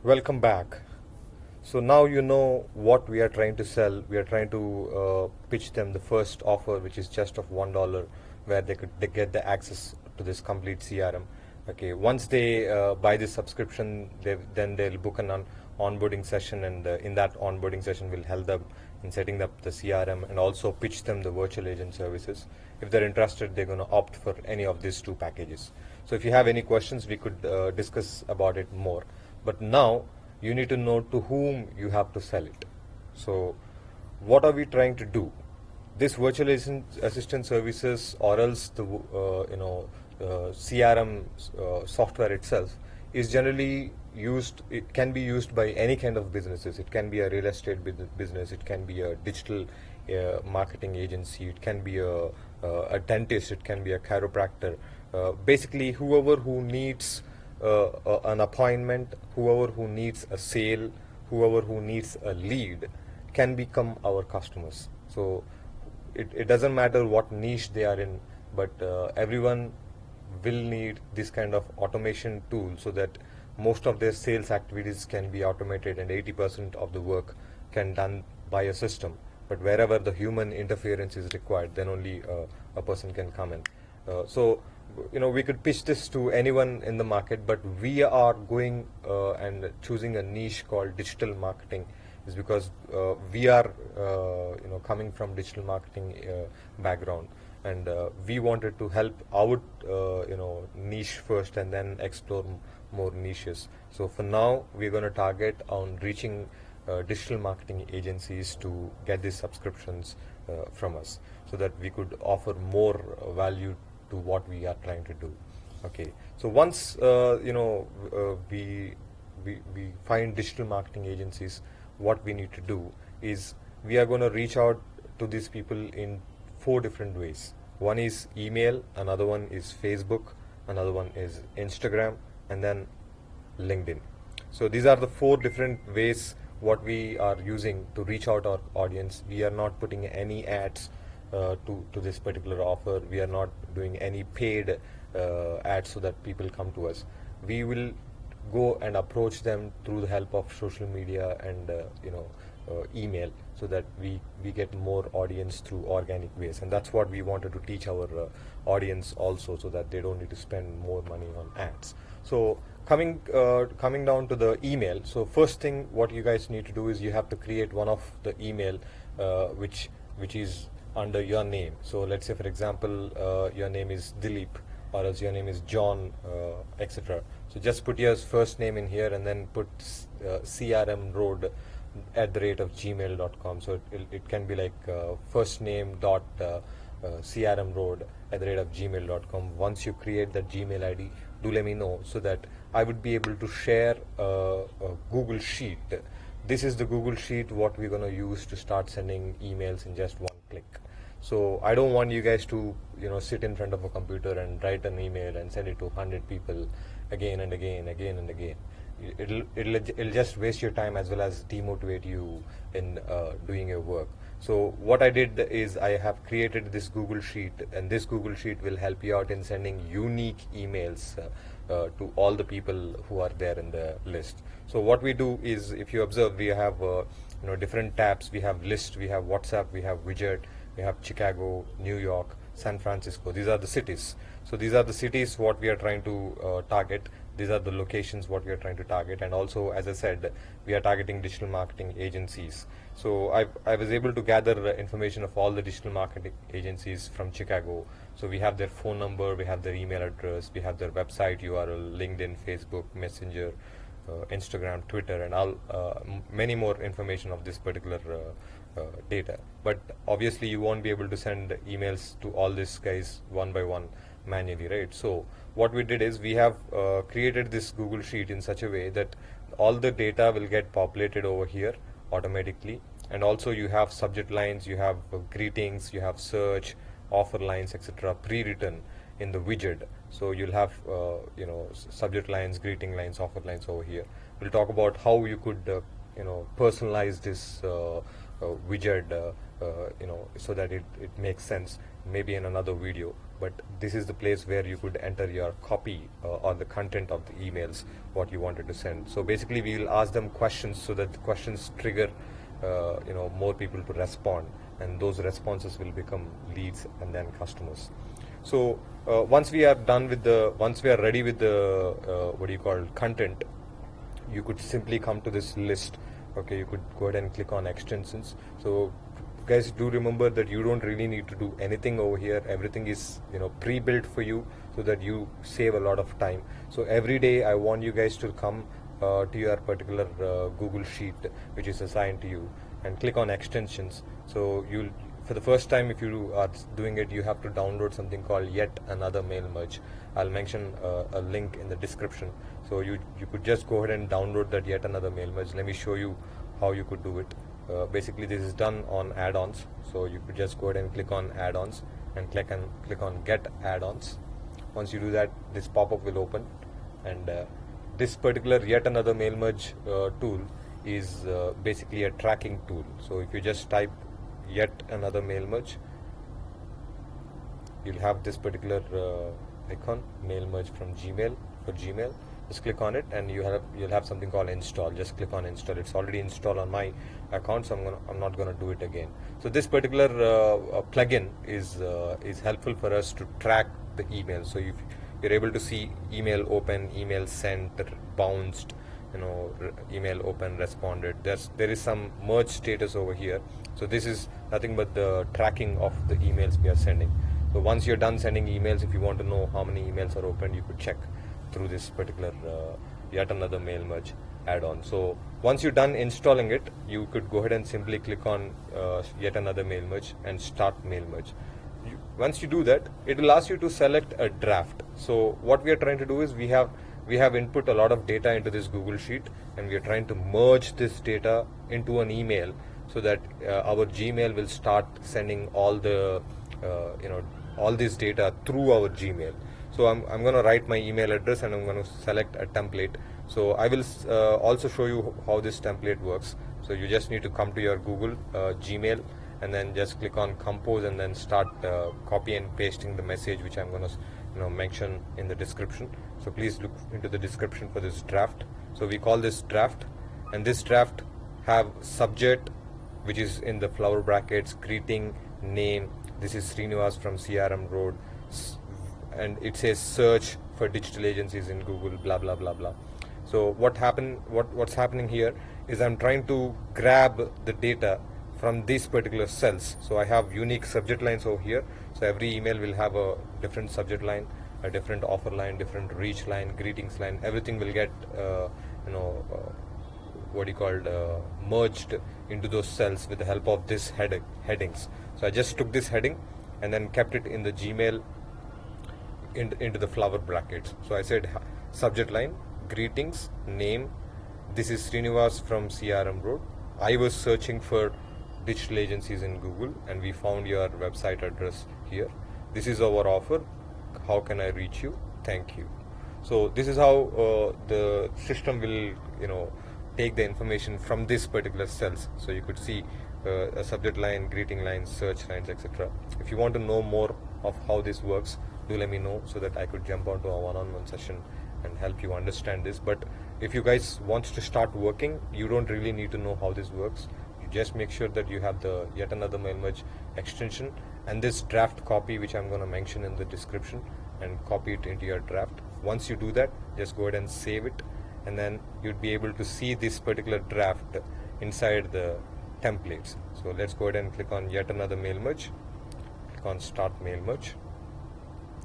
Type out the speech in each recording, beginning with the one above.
Welcome back. So now you know what we are trying to sell. We are trying to pitch them the first offer, which is just of $1, where they get the access to this complete CRM. Okay, once they buy this subscription, then they'll book an onboarding session, and in that onboarding session, we'll help them in setting up the CRM and also pitch them the virtual agent services. If they're interested, they're going to opt for any of these two packages. So if you have any questions, we could discuss about it more. But now you need to know to whom you have to sell it. So what are we trying to do? This virtual assistant services, or else the CRM software itself, is generally used. It can be used by any kind of businesses. It can be a real estate business. It can be a digital marketing agency. It can be a dentist. It can be a chiropractor. Basically, whoever who needs an appointment, whoever who needs a sale, whoever who needs a lead can become our customers. So it doesn't matter what niche they are in, but everyone will need this kind of automation tool so that most of their sales activities can be automated and 80% of the work can done by a system. But wherever the human interference is required, then only a person can come in. So we could pitch this to anyone in the market, but we are going and choosing a niche called digital marketing, is because we are coming from digital marketing background, and we wanted to help our niche first and then explore more niches. So for now, we're going to target on reaching digital marketing agencies to get these subscriptions from us, so that we could offer more value to what we are trying to do. Okay, so once we find digital marketing agencies, what we need to do is we are going to reach out to these people in 4 different ways. One is email, another one is Facebook, another one is Instagram, and then LinkedIn. So these are the 4 different ways what we are using to reach out our audience. We are not putting any ads to this particular offer. We are not doing any paid ads so that people come to us. We will go and approach them through the help of social media and email, so that we get more audience through organic ways. And that's what we wanted to teach our audience also, so that they don't need to spend more money on ads. So coming down to the email, so first thing what you guys need to do is you have to create one of the email which is under your name. So let's say, for example, your name is Dilip, or else your name is John, etc. So just put your first name in here and then put crmroad@gmail.com. So it can be like first name dot crmroad@gmail.com. Once you create that Gmail ID, do let me know, so that I would be able to share a Google Sheet. This is the Google Sheet what we're going to use to start sending emails in just one click. So I don't want you guys to sit in front of a computer and write an email and send it to 100 people again and again and again. It'll just waste your time as well as demotivate you in doing your work. So what I did is I have created this Google Sheet, and this Google Sheet will help you out in sending unique emails to all the people who are there in the list. So what we do is, if you observe, we have different tabs. We have list, we have WhatsApp, we have widget, we have Chicago, New York, San Francisco. These are the cities. So these are the cities what we are trying to target. These are the locations what we are trying to target. And also, as I said, we are targeting digital marketing agencies. So I was able to gather information of all the digital marketing agencies from Chicago. So we have their phone number, we have their email address, we have their website URL, LinkedIn, Facebook, Messenger, Instagram, Twitter, and many more information of this particular data. But obviously you won't be able to send emails to all these guys one by one manually, right? So what we did is we have created this Google Sheet in such a way that all the data will get populated over here automatically. And also you have subject lines, you have greetings, you have search, offer lines, etc. pre-written in the widget. So you'll have subject lines, greeting lines, offer lines over here. We'll talk about how you could personalize this widget so that it makes sense, maybe in another video. but this is the place where you could enter your copy or the content of the emails what you wanted to send. So basically we will ask them questions so that the questions trigger more people to respond, and those responses will become leads and then customers. So once we are ready with the content, you could simply come to this list. Okay, you could go ahead and click on extensions. So guys, do remember that you don't really need to do anything over here. Everything is pre-built for you so that you save a lot of time. So every day I want you guys to come to your particular Google Sheet which is assigned to you and click on extensions. So you'll, for the first time, if you are doing it, you have to download something called Yet Another Mail Merge. I'll mention a link in the description. So you could just go ahead and download that Yet Another Mail Merge. Let me show you how you could do it. Basically this is done on add-ons, so you could just go ahead and click on add-ons and click on get add-ons. Once you do that, this pop-up will open, and this particular Yet Another Mail Merge tool is basically a tracking tool. So if you just type Yet Another Mail Merge, you'll have this particular icon, Mail Merge from Gmail, for Gmail. Just click on it and you'll have something called install. Just click on install. It's already installed on my account, so I'm not gonna do it again. So this particular plugin is helpful for us to track the email. So if you're able to see email open, email sent, bounced, email open, responded. There is some merge status over here. So this is nothing but the tracking of the emails we are sending. So once you're done sending emails, if you want to know how many emails are opened, you could check through this particular Yet Another Mail Merge add-on. So once you're done installing it, you could go ahead and simply click on Yet Another Mail Merge and start Mail Merge. Once you do that, it will ask you to select a draft. So what we are trying to do is we have input a lot of data into this Google Sheet, and we are trying to merge this data into an email so that our Gmail will start sending all the all this data through our Gmail. So I'm going to write my email address and I'm going to select a template. So I will also show you how this template works. So you just need to come to your Google Gmail and then just click on compose and then start copy and pasting the message which I'm going to mention in the description. So please look into the description for this draft. So we call this draft, and this draft have subject which is in the flower brackets, greeting, name. This is Srinivas from CRM Road, and it says search for digital agencies in Google, blah blah blah blah. So what's happening here is I'm trying to grab the data from these particular cells. So I have unique subject lines over here. So every email will have a different subject line, a different offer line, different reach line, greetings line. Everything will get merged into those cells with the help of this headings. So I just took this heading and then kept it in the Gmail into the flower brackets. So I said subject line, greetings, name. This is Srinivas from CRM Road. I was searching for digital agencies in Google and we found your website address here. This is our offer. How can I reach you? Thank you. So this is how the system will take the information from this particular cells. So you could see a subject line, greeting lines, search lines, etc. If you want to know more of how this works, do let me know so that I could jump onto a one-on-one session and help you understand this. But if you guys want to start working, you don't really need to know how this works. You just make sure that you have the Yet Another Mail Merge extension and this draft copy which I'm going to mention in the description, and copy it into your draft. Once you do that, just go ahead and save it, and then you'd be able to see this particular draft inside the templates. So let's go ahead and click on Yet Another Mail Merge, click on Start Mail Merge,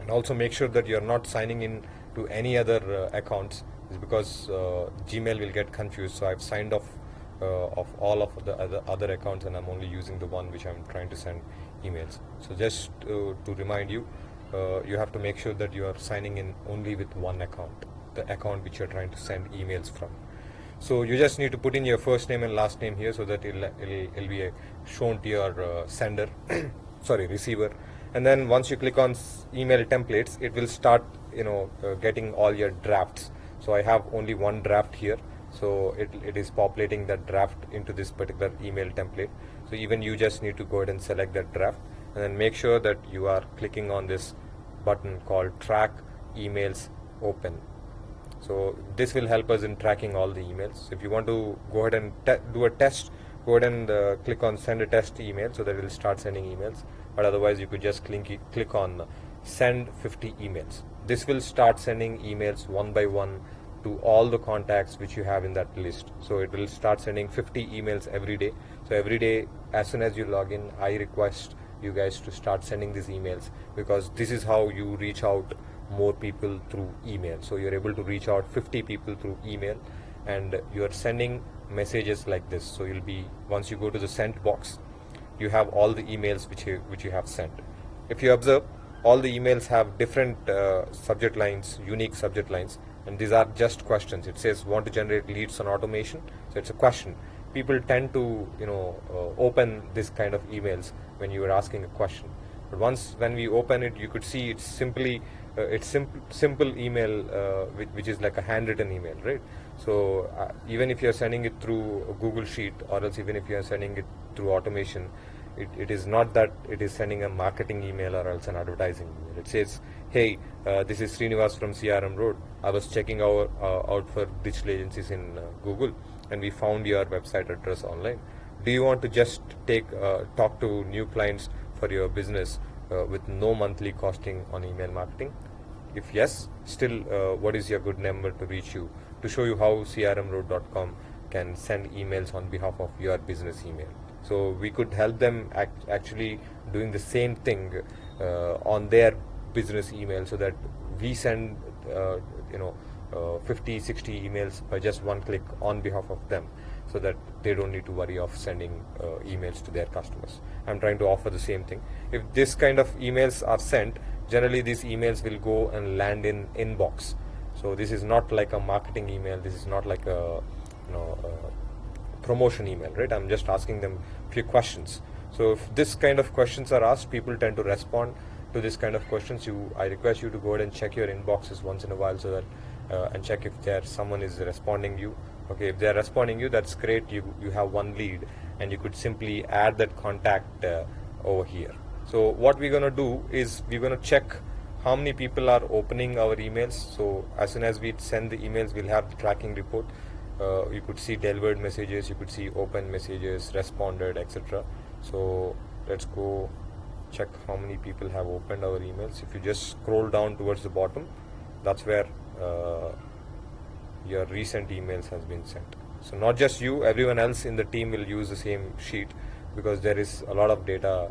and also make sure that you're not signing in to any other accounts, is because Gmail will get confused. So I've signed off of all of the other accounts, and I'm only using the one which I'm trying to send emails. So just to remind you, you have to make sure that you are signing in only with one account, the account which you're trying to send emails from. So you just need to put in your first name and last name here so that it'll be shown to your sender, sorry, receiver. And then once you click on email templates, it will start getting all your drafts. So I have only one draft here, so it is populating that draft into this particular email template. So even you just need to go ahead and select that draft and then make sure that you are clicking on this button called Track Emails Open. So this will help us in tracking all the emails. If you want to go ahead and do a test, go ahead and click on send a test email, so that it will start sending emails. But otherwise you could just click on send 50 emails. This will start sending emails one by one to all the contacts which you have in that list. So it will start sending 50 emails every day. So every day, as soon as you log in, I request you guys to start sending these emails, because this is how you reach out more people through email. So you're able to reach out 50 people through email, and you're sending messages like this. So you'll be, once you go to the sent box, you have all the emails which you have sent. If you observe, all the emails have different subject lines, unique subject lines, and these are just questions. It says want to generate leads on automation, so it's a question. People tend to open this kind of emails when you are asking a question. But when we open it, you could see it's simply simple email, which is like a handwritten email, right? So even if you're sending it through a Google Sheet, or else even if you're sending it through automation, it is not that it is sending a marketing email or else an advertising email. It says, hey, this is Srinivas from CRM Road. I was checking out for digital agencies in Google, and we found your website address online. Do you want to just talk to new clients for your business with no monthly costing on email marketing? If yes, still what is your good number to reach you, to show you how crmroad.com can send emails on behalf of your business email. So we could help them actually doing the same thing on their business email, so that we send 50, 60 emails by just one click on behalf of them, so that they don't need to worry of sending emails to their customers. I'm trying to offer the same thing. If this kind of emails are sent, generally these emails will go and land in inbox. So this is not like a marketing email. This is not like a promotion email, right? I'm just asking them a few questions. So if this kind of questions are asked, people tend to respond to this kind of questions. I request you to go ahead and check your inboxes once in a while, so that and check if someone is responding you. Okay, if they are responding you, that's great. You have one lead, and you could simply add that contact over here. So what we're gonna do is we're gonna check how many people are opening our emails. So as soon as we send the emails, we'll have the tracking report. You could see delivered messages, you could see open messages, responded, etc. So let's go check how many people have opened our emails. If you just scroll down towards the bottom, that's where your recent emails has been sent. So not just you, everyone else in the team will use the same sheet, because there is a lot of data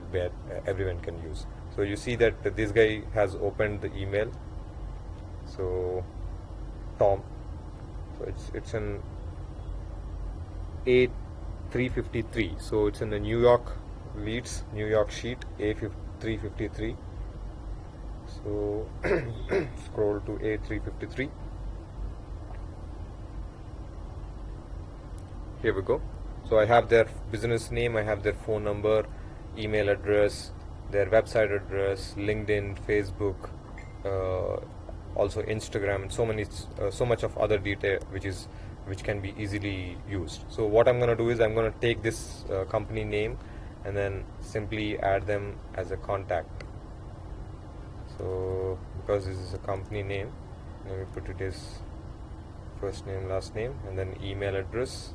where everyone can use. So you see that this guy has opened the email. So Tom. So it's an A353. So it's in the New York leads, New York sheet, A353. So scroll to A353. Here we go. So I have their business name, I have their phone number, email address, their website address, LinkedIn, Facebook, also Instagram, and so much of other data which can be easily used. So what I'm going to do is I'm going to take this company name and then simply add them as a contact. So because this is a company name, let me put it as first name, last name, and then email address.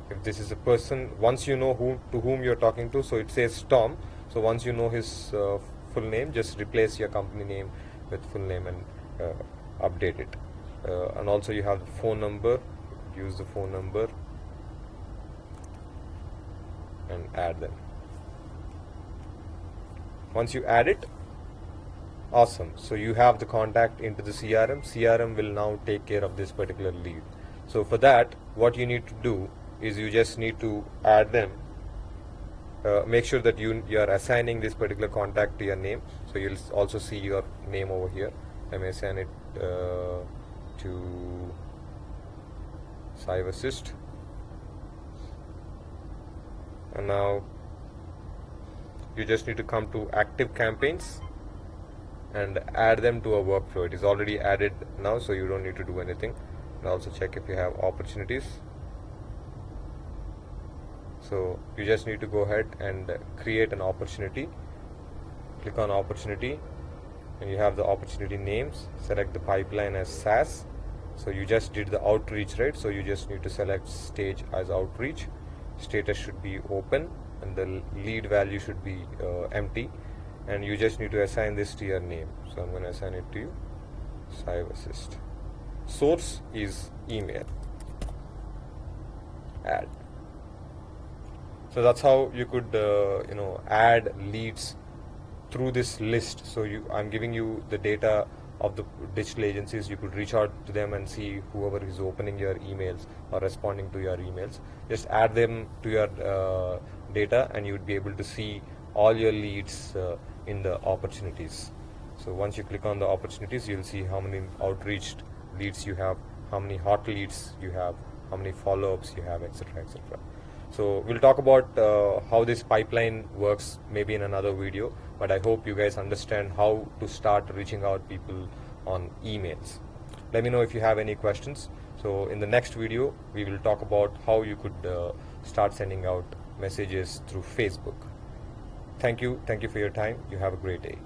If this is a person, once you know to whom you're talking to, so it says Tom, so once you know his full name, just replace your company name with full name and update it. And also you have the phone number, use the phone number and add them. Once you add it, awesome. So you have the contact into the CRM. CRM will now take care of this particular lead. So for that, what you need to do is you just need to add them. Make sure that you are assigning this particular contact to your name. So you'll also see your name over here. I may assign it to Cybersist. And now you just need to come to active campaigns and add them to a workflow. It is already added now, so you don't need to do anything. And also check if you have opportunities. So you just need to go ahead and create an opportunity. Click on opportunity and you have the opportunity names. Select the pipeline as SaaS. So you just did the outreach, right? So you just need to select stage as outreach. Status should be open, and the lead value should be empty, and you just need to assign this to your name. So I'm going to assign it to you, Cyvassist. Source is email. Add. So that's how you could add leads through this list. So I'm giving you the data of the digital agencies. You could reach out to them and see whoever is opening your emails or responding to your emails. Just add them to your data, and you would be able to see all your leads in the opportunities. So once you click on the opportunities, you'll see how many outreached leads you have, how many hot leads you have, how many follow-ups you have, etc., etc. So we'll talk about how this pipeline works maybe in another video, but I hope you guys understand how to start reaching out people on emails. Let me know if you have any questions. So in the next video, we will talk about how you could start sending out messages through Facebook. Thank you for your time. You have a great day.